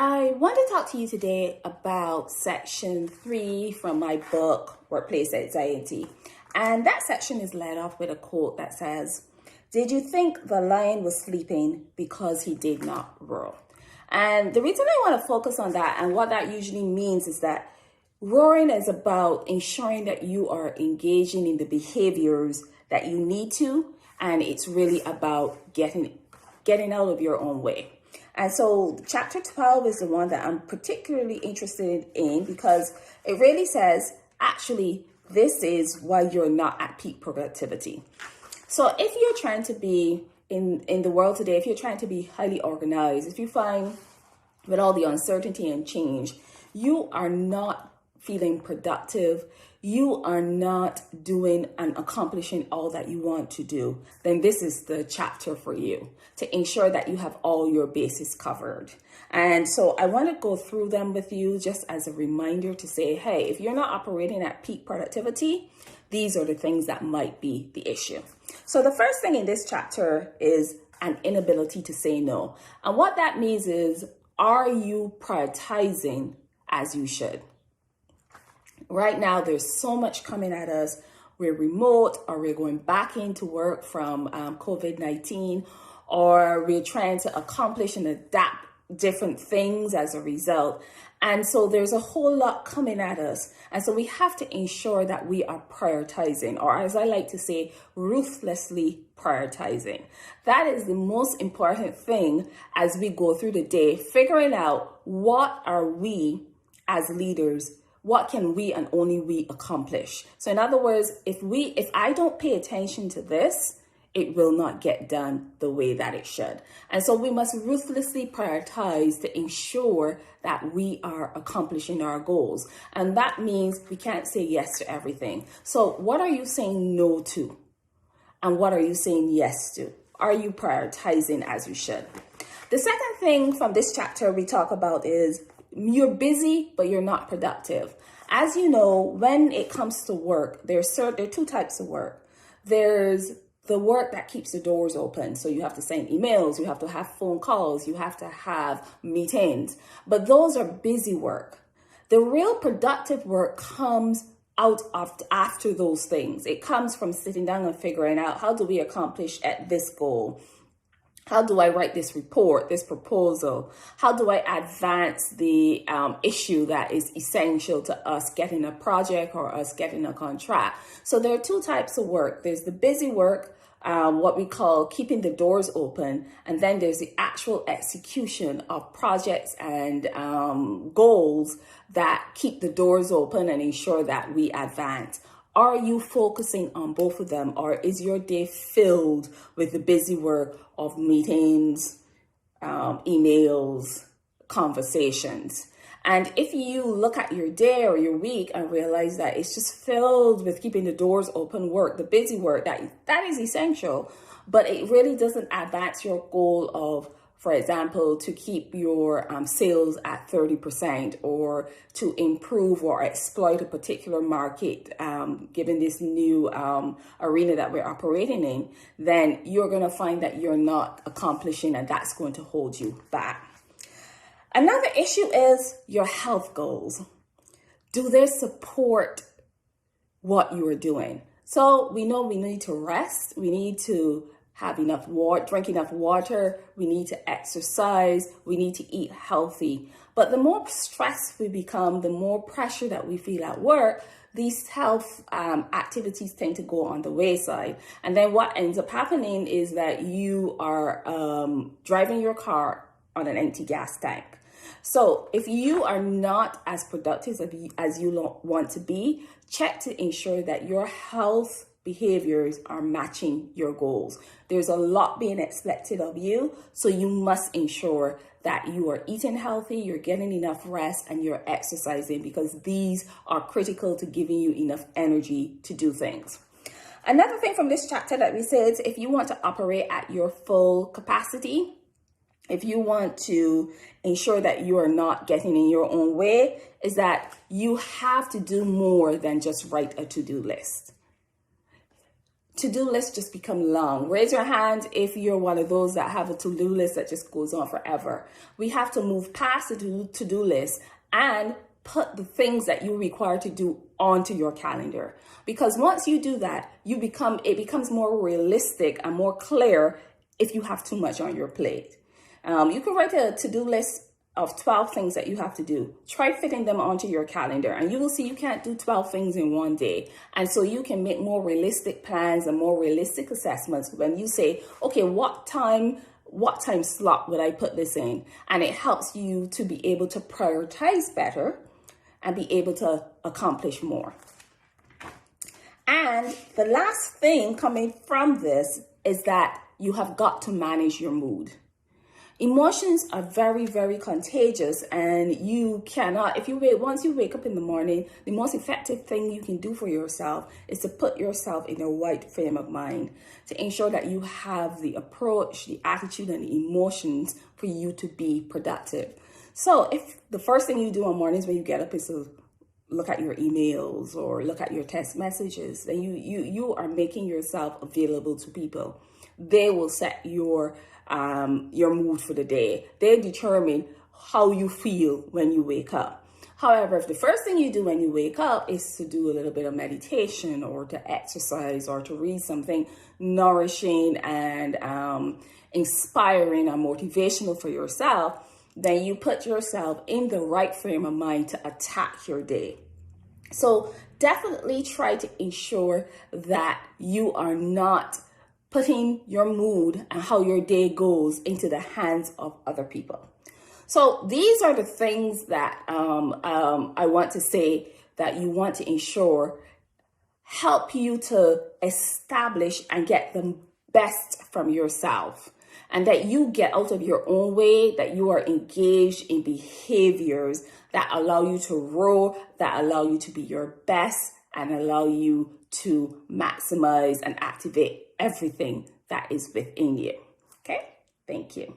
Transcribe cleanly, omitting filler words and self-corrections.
I want to talk to you today about section 3 from my book, Workplace Anxiety. And that section is led off with a quote that says, "Did you think the lion was sleeping because he did not roar?" And the reason I want to focus on that and what that usually means is that roaring is about ensuring that you are engaging in the behaviors that you need to, and it's really about getting out of your own way. And so chapter 12 is the one that I'm particularly interested in because it really says, actually, this is why you're not at peak productivity. So if you're trying to be in the world today, if you're trying to be highly organized, if you find with all the uncertainty and change, you are not feeling productive, you are not doing and accomplishing all that you want to do, then this is the chapter for you to ensure that you have all your bases covered. And so I want to go through them with you just as a reminder to say, hey, if you're not operating at peak productivity, these are the things that might be the issue. So the first thing in this chapter is an inability to say no. And what that means is, are you prioritizing as you should? Right now, there's so much coming at us. We're remote, or we're going back into work from COVID-19, or we're trying to accomplish and adapt different things as a result. And so there's a whole lot coming at us. And so we have to ensure that we are prioritizing, or as I like to say, ruthlessly prioritizing. That is the most important thing as we go through the day, figuring out what are we as leaders, what can we and only we accomplish. So in other words, if I don't pay attention to this, it will not get done the way that it should. And so we must ruthlessly prioritize to ensure that we are accomplishing our goals. And that means we can't say yes to everything. So what are you saying no to? And what are you saying yes to? Are you prioritizing as you should? The second thing from this chapter we talk about is you're busy, but you're not productive. As you know, when it comes to work, there are two types of work. There's the work that keeps the doors open. So you have to send emails, you have to have phone calls, you have to have meetings. But those are busy work. The real productive work comes out of after those things. It comes from sitting down and figuring out, how do we accomplish at this goal? How do I write this report, this proposal? How do I advance the issue that is essential to us getting a project or us getting a contract? So there are two types of work. There's the busy work, what we call keeping the doors open. And then there's the actual execution of projects and goals that keep the doors open and ensure that we advance. Are you focusing on both of them, or is your day filled with the busy work of meetings, emails, conversations? And if you look at your day or your week and realize that it's just filled with keeping the doors open work, the busy work, that is essential, but it really doesn't advance your goal of, for example, to keep your sales at 30% or to improve or exploit a particular market, given this new arena that we're operating in, then you're going to find that you're not accomplishing, and that's going to hold you back. Another issue is your health goals. Do they support what you are doing? So we know we need to rest. We need to have enough water, drink enough water. We need to exercise. We need to eat healthy. But the more stressed we become, the more pressure that we feel at work, these health activities tend to go on the wayside. And then what ends up happening is that you are driving your car on an empty gas tank. So if you are not as productive as you want to be, check to ensure that your health behaviors are matching your goals. There's a lot being expected of you, so you must ensure that you are eating healthy, you're getting enough rest, and you're exercising, because these are critical to giving you enough energy to do things. Another thing from this chapter that we said is, if you want to operate at your full capacity, if you want to ensure that you are not getting in your own way, is that you have to do more than just write a to-do list. to-do lists just become long. Raise your hand if you're one of those that have a to-do list that just goes on forever. We have to move past the to-do list and put the things that you require to do onto your calendar. Because once you do that, it becomes more realistic and more clear if you have too much on your plate. You can write a to-do list of 12 things that you have to do. Try fitting them onto your calendar, and you will see you can't do 12 things in one day. And so you can make more realistic plans and more realistic assessments when you say, okay, what time slot would I put this in? And it helps you to be able to prioritize better and be able to accomplish more. And the last thing coming from this is that you have got to manage your mood. Emotions are very, very contagious, and you cannot, once you wake up in the morning, the most effective thing you can do for yourself is to put yourself in a right frame of mind to ensure that you have the approach, the attitude, and the emotions for you to be productive. So if the first thing you do on mornings when you get up is to look at your emails or look at your text messages, then you are making yourself available to people. They will set your mood for the day. They determine how you feel when you wake up. However, if the first thing you do when you wake up is to do a little bit of meditation or to exercise or to read something nourishing and inspiring and motivational for yourself, then you put yourself in the right frame of mind to attack your day. So definitely try to ensure that you are not putting your mood and how your day goes into the hands of other people. So these are the things that I want to say that you want to ensure help you to establish and get the best from yourself, and that you get out of your own way, that you are engaged in behaviors that allow you to grow, that allow you to be your best, and allow you to maximize and activate everything that is within you. Okay? Thank you.